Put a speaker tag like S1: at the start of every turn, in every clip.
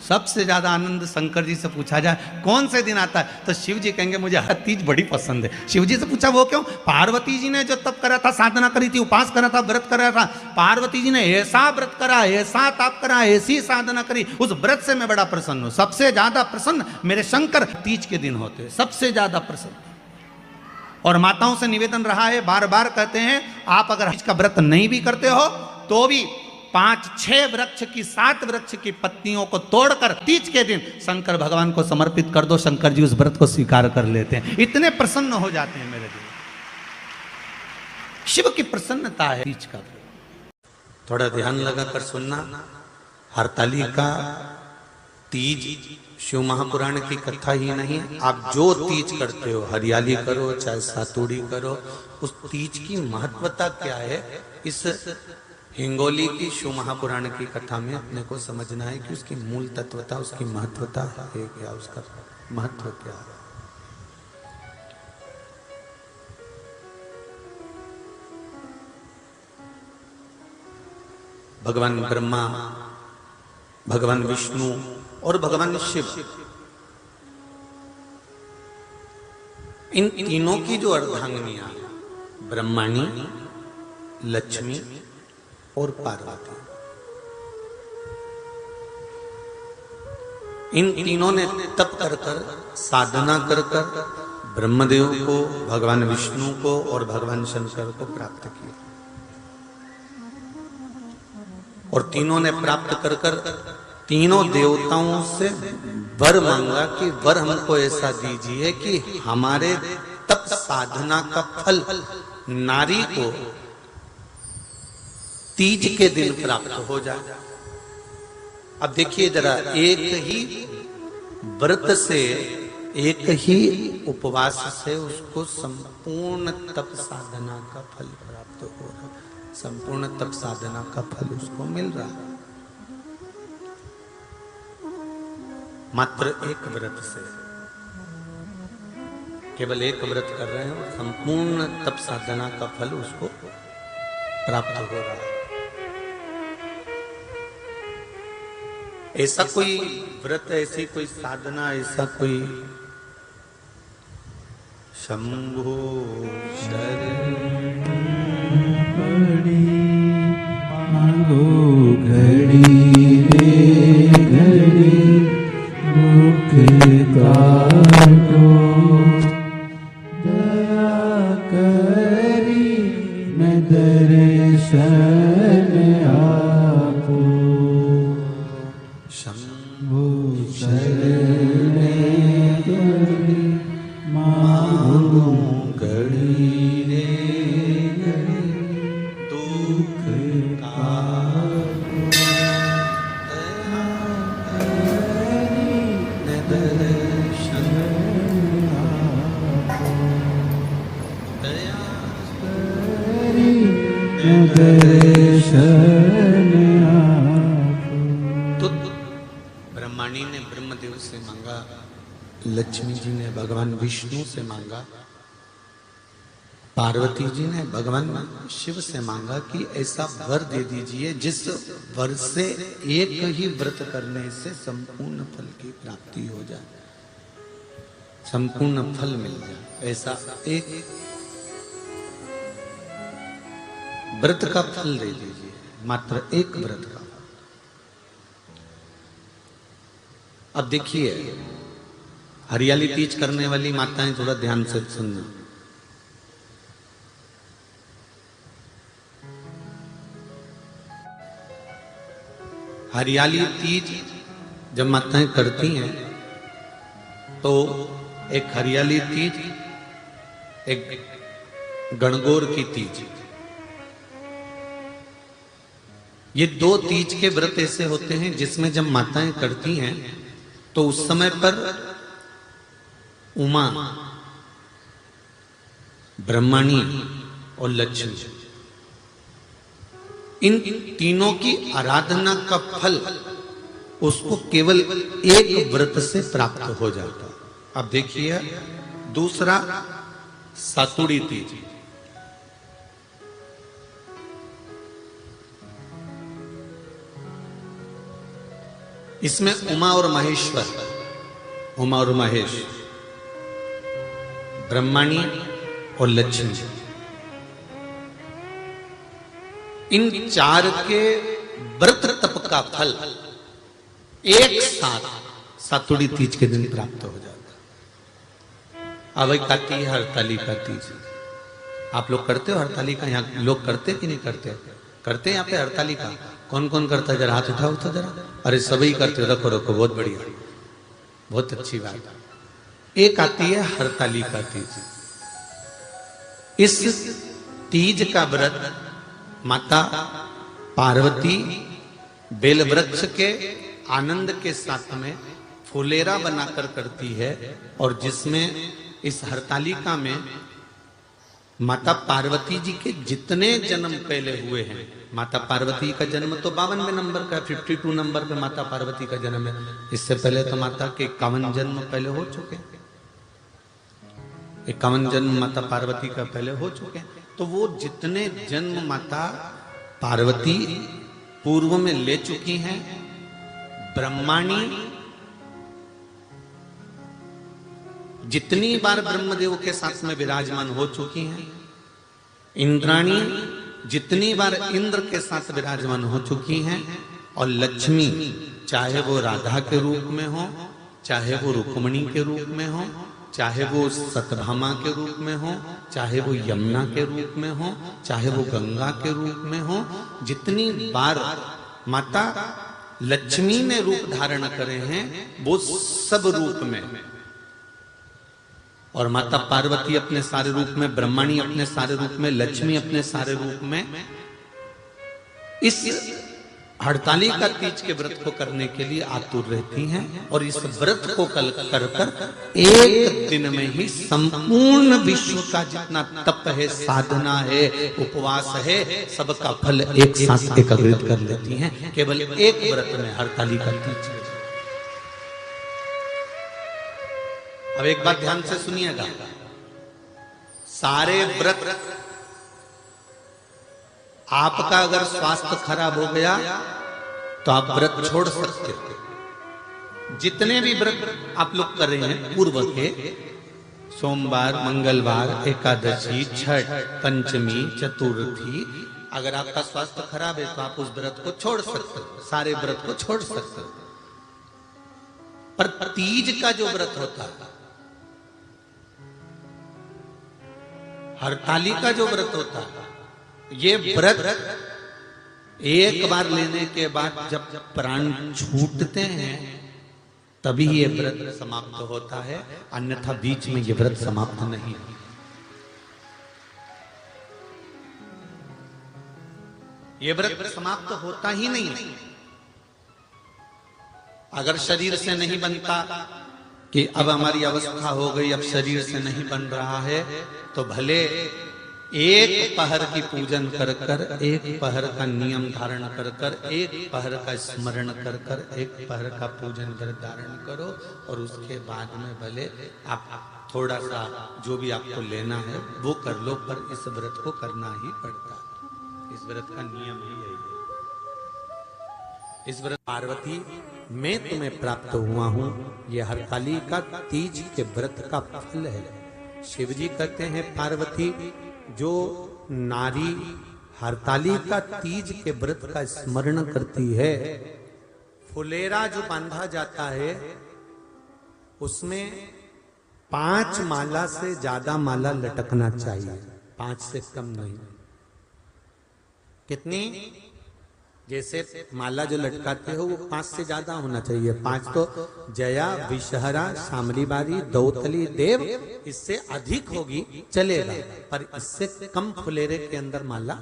S1: सबसे ज्यादा आनंद शंकर जी से पूछा जाए कौन से दिन आता है तो शिव जी कहेंगे मुझे हर तीज बड़ी पसंद है। शिव जी से पूछा वो क्यों? पार्वती जी ने जो तप करा था, साधना करी थी, उपास करा था, व्रत करा था, पार्वती जी ने ऐसा व्रत करा, ऐसा तप करा, ऐसी साधना करी, उस व्रत से मैं बड़ा प्रसन्न हूं। सबसे ज्यादा प्रसन्न मेरे शंकर तीज के दिन होते हैं, सबसे ज्यादा प्रसन्न। और माताओं से निवेदन रहा है, बार बार कहते हैं, आप अगर तीज का व्रत नहीं भी करते हो तो भी 5-6 वृक्ष की 7 वृक्ष की पत्तियों को तोड़कर तीज के दिन शंकर भगवान को समर्पित कर दो। शंकर जी उस व्रत को स्वीकार कर लेते हैं, इतने प्रसन्न हो जाते हैं मेरे दिल। शिव की प्रसन्नता है तीज का। थोड़ा ध्यान लगाकर सुनना। हरतालिका तीज शिव महापुराण की कथा ही नहीं है। आप जो तीज करते हो, हरियाली करो चाहे सातुड़ी करो, उस तीज की महत्वता क्या है, इस हिंगोली की शिव महापुराण की कथा में अपने को समझना है कि उसकी मूल तत्वता, उसकी महत्वता है क्या, उसका महत्व क्या है। भगवान ब्रह्मा, भगवान विष्णु और भगवान शिव, इन तीनों की जो अर्धांगिनियां, ब्रह्माणी, लक्ष्मी और पार्वती, इन तीनों ने तप कर कर, साधना कर कर ब्रह्मदेव को, भगवान विष्णु को और भगवान शंकर को प्राप्त किया। और तीनों ने प्राप्त कर कर तीनों देवताओं से वर मांगा कि वर हमको ऐसा दीजिए कि हमारे तप साधना का फल नारी को तीज के दिन प्राप्त हो जाए। अब देखिए जरा, एक ही व्रत से, एक ही उपवास से उसको संपूर्ण तप साधना का फल प्राप्त हो रहा है, संपूर्ण तप साधना का फल उसको मिल रहा है। मात्र एक व्रत से, केवल एक व्रत कर रहे हैं और संपूर्ण तप साधना का फल उसको प्राप्त हो रहा है। ऐसा कोई व्रत, ऐसी कोई साधना, ऐसा कोई शंभो
S2: घड़ी रे घड़ी मुख काटो, दया करी मैं दर्शन आपो, शंभो शरण घड़ी मांगो घड़ी रे घड़ी दुख
S1: तो ब्रह्माणी ने ब्रह्मदेव से मांगा, लक्ष्मी जी ने भगवान विष्णु से मांगा, पार्वती जी ने भगवान शिव से मांगा कि ऐसा वर दे दीजिए जिस वर से एक ही व्रत करने से संपूर्ण फल की प्राप्ति हो जाए, संपूर्ण फल मिल जाए। ऐसा एक व्रत का फल दे दीजिए, मात्र एक व्रत का। अब देखिए, हरियाली तीज करने वाली माताएं थोड़ा ध्यान से सुनना। हरियाली तीज जब माताएं करती हैं तो एक हरियाली तीज, एक गणगौर की तीज, ये दो तीज के व्रत ऐसे होते हैं जिसमें जब माताएं करती हैं तो उस समय पर उमा, ब्रह्माणी और लक्ष्मी, इन तीनों की आराधना का फल उसको केवल एक व्रत से प्राप्त हो जाता। अब देखिए दूसरा, सातुड़ी तीज। इसमें उमा और महेश्वर, उमा और महेश, ब्रह्माणी और लक्ष्मी, इन चार के व्रत तप का फल एक साथ सातुड़ी तीज के दिन प्राप्त हो जाता। अब एक आती है हरतालिका तीज। आप लोग करते हो हरतालिका? यहाँ लोग करते कि नहीं करते? करते हैं यहाँ पे हरतालिका? कौन कौन करता है? जरा हाथ उठाओ तो जरा। अरे सभी करते हो, रखो रखो, बहुत बढ़िया, बहुत अच्छी बात। एक आती है हरतालिका तीज। इस तीज का व्रत माता पार्वती बेल वृक्ष के आनंद के साथ में फुलेरा बनाकर करती है, और जिसमें इस हरतालिका में माता पार्वती जी के जितने जन्म पहले हुए हैं, माता पार्वती का जन्म तो 52वें नंबर का, 52 नंबर पे माता पार्वती का जन्म है। इससे पहले तो माता के 51 जन्म पहले हो चुके, 51 जन्म माता पार्वती का पहले हो चुके हैं। तो वो जितने जन्म माता पार्वती पूर्व में ले चुकी हैं, ब्रह्माणी जितनी बार ब्रह्मदेव के साथ में विराजमान हो चुकी हैं, इंद्राणी जितनी बार इंद्र के साथ विराजमान हो चुकी हैं, और लक्ष्मी चाहे वो राधा के रूप में हो, चाहे वो रुक्मणी के रूप में हो, चाहे वो सतभामा के रूप में हो, चाहे वो यमुना के रूप में हो, चाहे वो गंगा के रूप में हो, जितनी बार माता लक्ष्मी ने रूप धारण करे हैं वो सब रूप में, और माता पार्वती अपने सारे रूप में, ब्रह्माणी अपने सारे रूप में, लक्ष्मी अपने सारे रूप में इस हरतालिका तीज के व्रत को करने के लिए आतुर रहती हैं। और इस व्रत को कर कर एक दिन में ही संपूर्ण विश्व का जितना तप है, साधना है, उपवास है, सबका फल एक साथ एकत्रित कर लेती हैं केवल एक व्रत में, हरतालिका तीज। अब एक बात ध्यान से सुनिएगा, सारे व्रत, आपका अगर स्वास्थ्य खराब हो गया तो आप व्रत छोड़ सकते हो। जितने भी व्रत आप लोग कर रहे हैं पूर्व के, सोमवार, मंगलवार, एकादशी, छठ, पंचमी, चतुर्थी, अगर आपका स्वास्थ्य खराब है तो आप उस व्रत को छोड़ सकते हो, सारे व्रत को छोड़ सकते हो। पर तीज का जो व्रत होता है, हरतालिका जो व्रत होता है, ये व्रत एक बार लेने के बाद जब प्राण छूटते हैं तभी ये व्रत समाप्त होता है, अन्यथा बीच में ये व्रत समाप्त नहीं। ये व्रत समाप्त होता ही नहीं। अगर शरीर से नहीं बनता कि अब हमारी अवस्था हो गई, अब शरीर से नहीं बन रहा है, तो भले एक पहर की पूजन कर कर, एक पहर का नियम धारण कर कर, एक पहर का स्मरण कर कर, एक पहर का पूजन कर धारण करो, और उसके बाद में भले आप थोड़ा सा जो भी आपको लेना है वो कर लो, पर इस व्रत को करना ही पड़ता है। इस व्रत का नियम ही यही है। इस व्रत पार्वती मैं तुम्हें प्राप्त हुआ हूं, यह हरतालिका तीज के व्रत का फल है। शिव जी कहते हैं, पार्वती जो नारी हरतालिका तीज के व्रत का स्मरण करती है, फुलेरा जो बांधा जाता है उसमें 5 माला से ज्यादा माला लटकना चाहिए, 5 से कम नहीं। कितनी? जैसे माला जो लटकाते हो वो 5 से ज्यादा होना चाहिए। 5 तो जया, विषहरा, शामली बारी, दौतली, देव, इससे अधिक होगी चलेगा, पर इससे कम फुलेरे के अंदर माला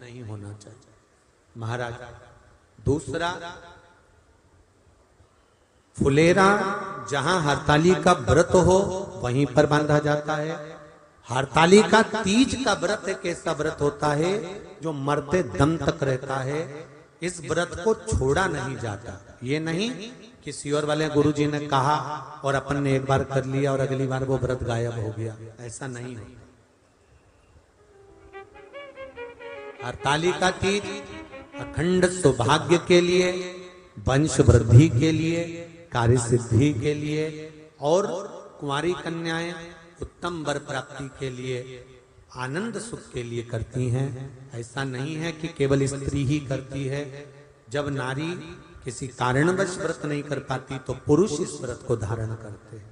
S1: नहीं होना चाहिए महाराज। दूसरा, फुलेरा जहां हरतालिका व्रत हो वहीं पर बांधा जाता है। हरतालिका तीज का व्रत एक ऐसा व्रत होता है जो मरते दम तक रहता है। इस व्रत को छोड़ा नहीं जाता। ये नहीं किसी और वाले गुरुजी ने कहा और अपन ने एक बार कर लिया और अगली बार वो व्रत गायब हो गया, ऐसा नहीं होता। हरतालिका तीज अखंड सौभाग्य के लिए, वंश वृद्धि के लिए, कार्य सिद्धि के लिए, और कुंवारी कन्याएं उत्तम वर प्राप्ति के लिए, आनंद सुख के लिए करती हैं। ऐसा नहीं है कि केवल स्त्री ही करती है। जब नारी किसी कारणवश व्रत नहीं कर पाती तो पुरुष इस व्रत को धारण करते हैं।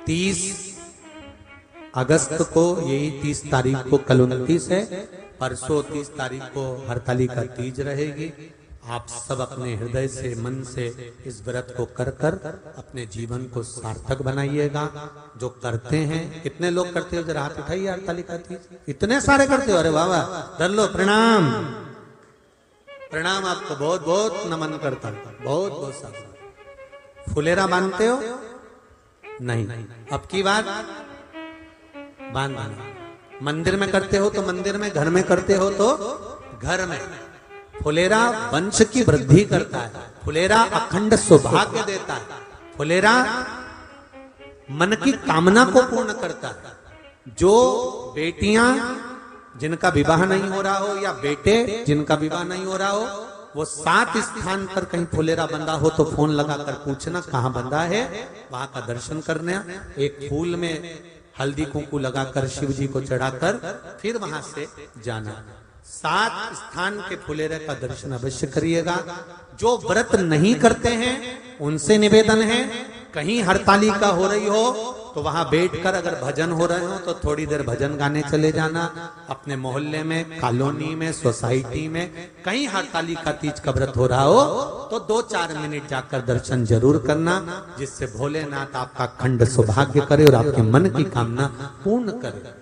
S1: 30 अगस्त को, यही 30 तारीख को, कल 29 है, परसों 30 तारीख को हरतालिका तीज रहेगी। आप सब अपने हृदय से, मन से इस व्रत को कर कर अपने जीवन को सार्थक बनाइएगा। जो करते हैं, कितने लोग करते हो, जरा हाथ उठाइए। हरतालिका तीज इतने सारे करते हो, अरे बाबा कर लो, प्रणाम प्रणाम, आपको बहुत बहुत नमन करता हूं, बहुत बहुत सारा। फुलेरा बांधते हो? नहीं, अब की बात बांधना। मंदिर में करते हो तो मंदिर में, घर में करते हो तो घर में। फुलेरा वंश की वृद्धि करता है, फुलेरा अखंड सौभाग्य देता है, फुलेरा मन की कामना को पूर्ण करता है। जो बेटियां जिनका विवाह नहीं हो रहा हो, या बेटे जिनका विवाह नहीं हो रहा हो, वो 7 स्थान पर कहीं फुलेरा बंधा हो तो फोन लगाकर पूछना कहाँ बंधा है, वहां का दर्शन करना। एक फूल में हल्दी कुंकू लगाकर शिव जी को चढ़ाकर फिर वहां से जाना। 7 स्थान के फुलेरे का दर्शन अवश्य करिएगा। जो व्रत नहीं करते हैं उनसे निवेदन है, कहीं हरतालिका हो रही हो तो वहां बैठकर अगर भजन हो रहे हो तो थोड़ी देर भजन गाने चले जाना। अपने मोहल्ले में, कॉलोनी में, सोसाइटी में कहीं हरतालिका तीज का व्रत हो रहा हो तो 2-4 मिनट जाकर दर्शन जरूर करना, जिससे भोलेनाथ आपका अखंड सौभाग्य करे और आपके मन की कामना पूर्ण करे।